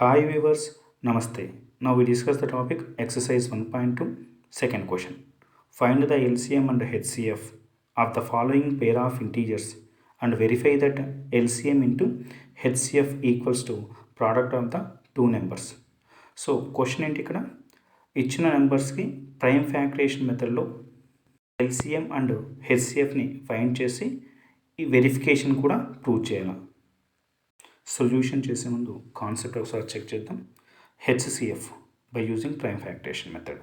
Hi viewers, Namaste. Now we discuss the topic exercise 1.2 second question. Find the LCM and HCF of the following pair of integers and verify that LCM into HCF equals to product of the two numbers. So question ఏంటి ఇక్కడ ఇచ్చిన నెంబర్స్కి prime factorisation మెథడ్లో LCM and హెచ్సిఎఫ్ని find చేసి ఈ verification కూడా prove చేయాలి. Solution చేసే ముందు కాన్సెప్ట్ ఒకసారి చెక్ చేద్దాం. HCF by using prime factorisation method,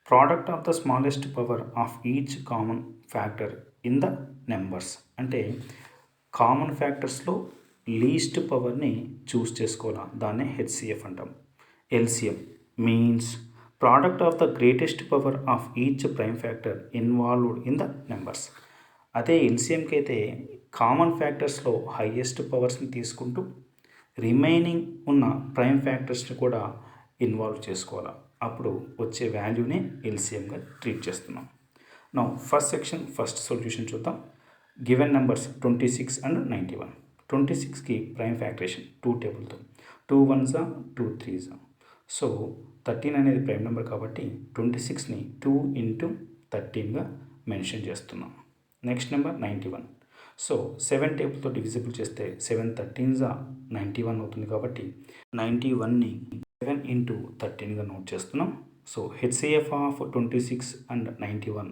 product of the smallest power of each common factor in the numbers. అంటే కామన్ ఫ్యాక్టర్స్లో లీస్ట్ పవర్ని చూస్ చేసుకోవాలా, దాన్నే హెచ్సిఎఫ్ అంటాం. LCM means product of the greatest power of each prime factor involved in the numbers. అదే ఎల్సిఎంకి అయితే common ఫ్యాక్టర్స్లో highest పవర్స్ని తీసుకుంటూ remaining ఉన్న prime ఫ్యాక్టర్స్ని కూడా ఇన్వాల్వ్ చేసుకోవాలి. అప్పుడు వచ్చే వాల్యూనే ఎల్సిఎంగా ట్రీట్ చేస్తున్నాం. Now first section first solution చూద్దాం. Given numbers 26 and 91. 26కి ప్రైమ్ ఫ్యాక్టరేషన్ 2 టేబుల్తో 2 1s 2 3s. సో 13 అనేది ప్రైమ్ నెంబర్ కాబట్టి 26ని 2 ఇంటూ 13గా మెన్షన్ చేస్తున్నాం. Next number 91. సో 7 టేబుల్తో డివిజిబుల్ చేస్తే 7 13s 91 అవుతుంది కాబట్టి 91ని 7 ఇంటూ 13గా నోట్ చేస్తున్నాం. సో హెచ్సిఎఫ్ ఆఫ్ 26 అండ్ 91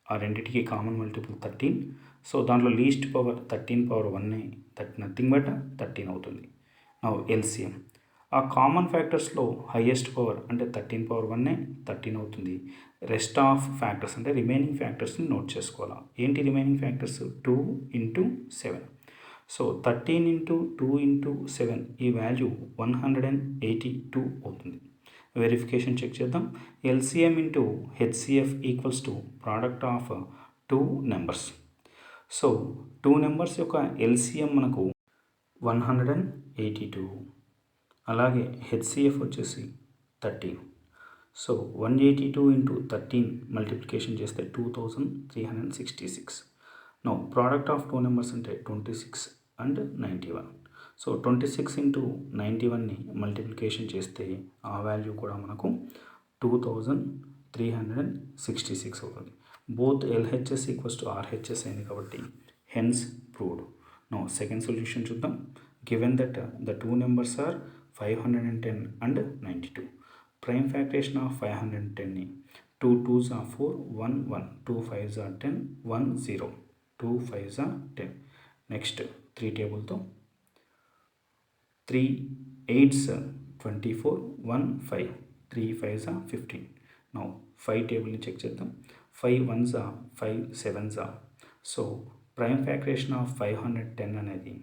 ఆ రెండింటికి కామన్ మల్టిపుల్ 13. సో దాంట్లో least power 13 power 1 that nothing but 13 అవుతుంది. నౌ ఎల్సిఎం ఆ కామన్ ఫ్యాక్టర్స్లో హైయెస్ట్ పవర్ అంటే 13 పవర్ 1 13 అవుతుంది. రెస్ట్ ఆఫ్ ఫ్యాక్టర్స్ అంటే రిమైనింగ్ ఫ్యాక్టర్స్ని నోట్ చేసుకోవాలా. ఏంటి remaining factors? 2 into 7. So 13 into 2 into 7 ఈ వాల్యూ 182 అవుతుంది. వెరిఫికేషన్ చెక్ చేద్దాం. LCM into HCF equals to product of 2 numbers. So 2 numbers యొక్క ఎల్సిఎం మనకు 182, అలాగే హెచ్సిఎఫ్ వచ్చేసి 13. సో 182 ఇంటూ 13 మల్టిప్లికేషన్ చేస్తే 2366. నో ప్రోడక్ట్ ఆఫ్ 2 నెంబర్స్ అంటే 26 అండ్ 91. సో 26 ఇంటూ 91ని మల్టిప్లికేషన్ చేస్తే ఆ వాల్యూ కూడా మనకు 2366 అవుతుంది. Both LHS equals to RHS అయింది కాబట్టి hence proved. Now second solution చూద్దాం. Given that the 2 numbers are 510 and 92. Prime factoration of 510ని 2 2s 4 1 1 2 5s 10 1 0 2 5s 10. నెక్స్ట్ 3 టేబుల్తో 3 8s 24 1 5 3 5s 15. నౌ 5 టేబుల్ని చెక్ చేద్దాం. 5 1s 5 7s. So prime factorization of 510 అనేది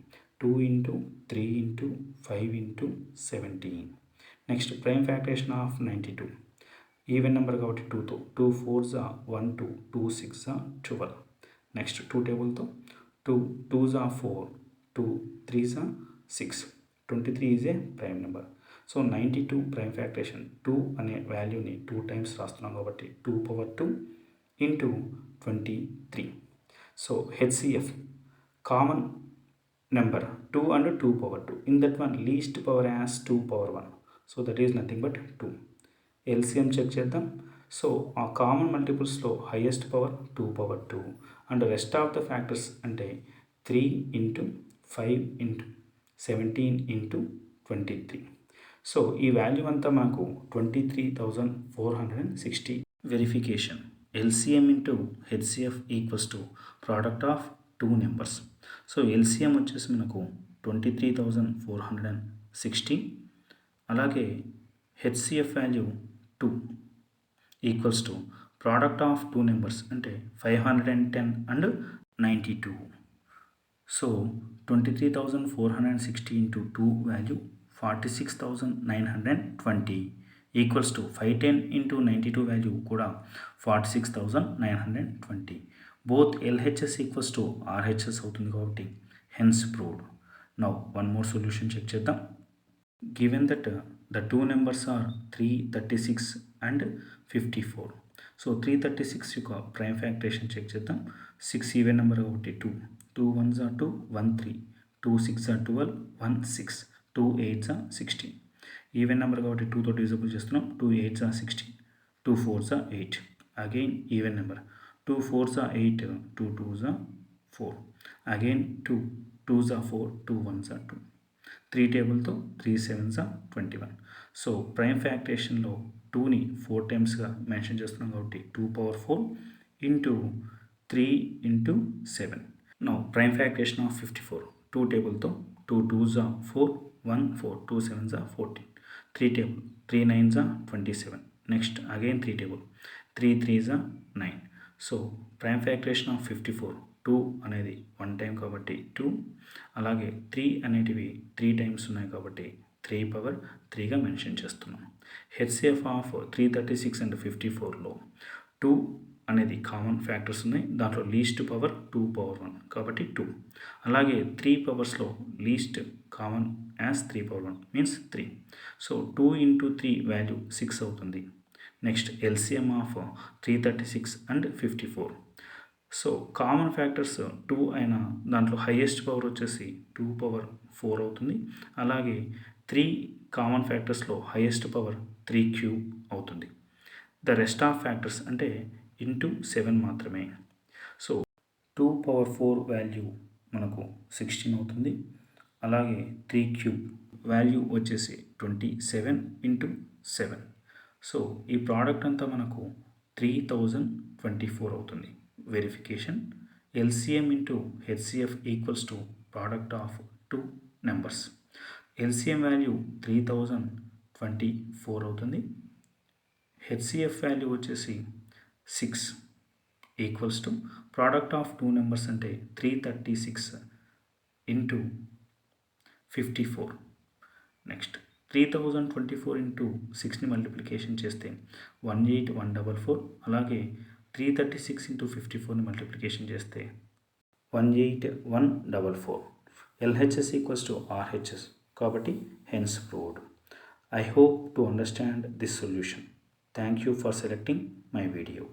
2 into 3 into 5 into 17. Next prime factorization of 92 even number కాబట్టి 2తో 2 4s 1 2 2 6 12. Next 2 టేబుల్తో 2 2s 4 2 3s 6 23 is a prime number. So 92 prime factorization 2 అనే వాల్యూని 2 times రాస్తున్నాం కాబట్టి 2 power 2 into 23. So HCF common number 2 and 2 power 2. In that one least power as 2 power 1. So that is nothing but 2. LCM check చేద్దాం. So ఆ common మల్టిపుల్స్లో highest power 2 power 2 and rest of the factors అంటే 3 into 5 into 17 into 23. So ఈ value అంతా మనకు 23,460. Verification LCM into HCF equals to product of 2 numbers. So LCM వచ్చేసి మనకు 23,460, అలాగే HCF value 2 equals to product of 2 numbers అంటే 510 and 92. So 23,460 into 2 value 46,920 equals to 510 into 92 value కూడా 46,920. Both LHS equals to RHS అవుతుంది కాబట్టి hence proved. Now one more solution check చేద్దాం. Given that the 2 numbers are 336 and 54. So 336 యొక్క prime factorisation check చేద్దాం. 6 even number కాబట్టి 2 2 1s 2 1 3 2 6 12 1 6 2 8 16. Even number కాబట్టి 2 తో divisible చేస్తున్నాం. 2 8 16, 2 4 8. Again even number 2 4 8, 2 2 4. అగైన్ 2 2 4, 2 1 2. 3 టేబుల్తో 3 7 21. సో ప్రైమ్ ఫ్యాక్టరేషన్లో 2ని 4 టైమ్స్గా మెన్షన్ చేస్తున్నాం కాబట్టి 2 power 4 into 3 into 7. Now prime factorization of 54. 2 టేబుల్తో 2 2 4, 1 4, 2 7 14. 3 table 3 9 27. Next again 3 table 3 3 9. So prime factorization of 54. 2 అనేది 1 టైం కాబట్టి 2, అలాగే 3 అనేటివి 3 టైమ్స్ ఉన్నాయి కాబట్టి 3 power 3గా మెన్షన్ చేస్తున్నాం. హెచ్సిఎఫ్ ఆఫ్ 336 అండ్ 54లో 2 అనేది కామన్ ఫ్యాక్టర్స్ ఉన్నాయి. దాంట్లో లీస్ట్ పవర్ 2 power 1 కాబట్టి 2. అలాగే 3 పవర్స్లో least common as 3 power 1 means 3. So 2 into 3 value 6 అవుతుంది. Next LCM of 336 and 54. So common factors 2 అయినా దాంట్లో హైయెస్ట్ పవర్ వచ్చేసి 2 power 4 అవుతుంది. అలాగే 3 కామన్ ఫ్యాక్టర్స్లో హైయెస్ట్ పవర్ 3 క్యూబ్ అవుతుంది. ద రెస్ట్ ఆఫ్ ఫ్యాక్టర్స్ అంటే ఇంటూ 7 మాత్రమే. సో 2 power 4 వాల్యూ మనకు 16 అవుతుంది. అలాగే 3 క్యూబ్ వాల్యూ వచ్చేసి 27 ఇంటూ 7. సో ఈ ప్రోడక్ట్ అంతా మనకు 3024 అవుతుంది. Verification LCM into HCF equals to product of 2 numbers. LCM value 3024 అవుతుంది. హెచ్సిఎఫ్ వాల్యూ వచ్చేసి 6 equals to product of 2 numbers అంటే 336 ఇంటూ 54. నెక్స్ట్ 3024 ఇంటూ 6ని మల్టిప్లికేషన్ చేస్తే 18144. అలాగే 336 ఇంటూ 54ని మల్టిప్లికేషన్ చేస్తే 18144. ఎల్హెచ్ఎస్ ఈక్వల్స్ టు ఆర్హెచ్ఎస్ కాబట్టి hence proved. I hope to understand this solution. Thank you for selecting my video.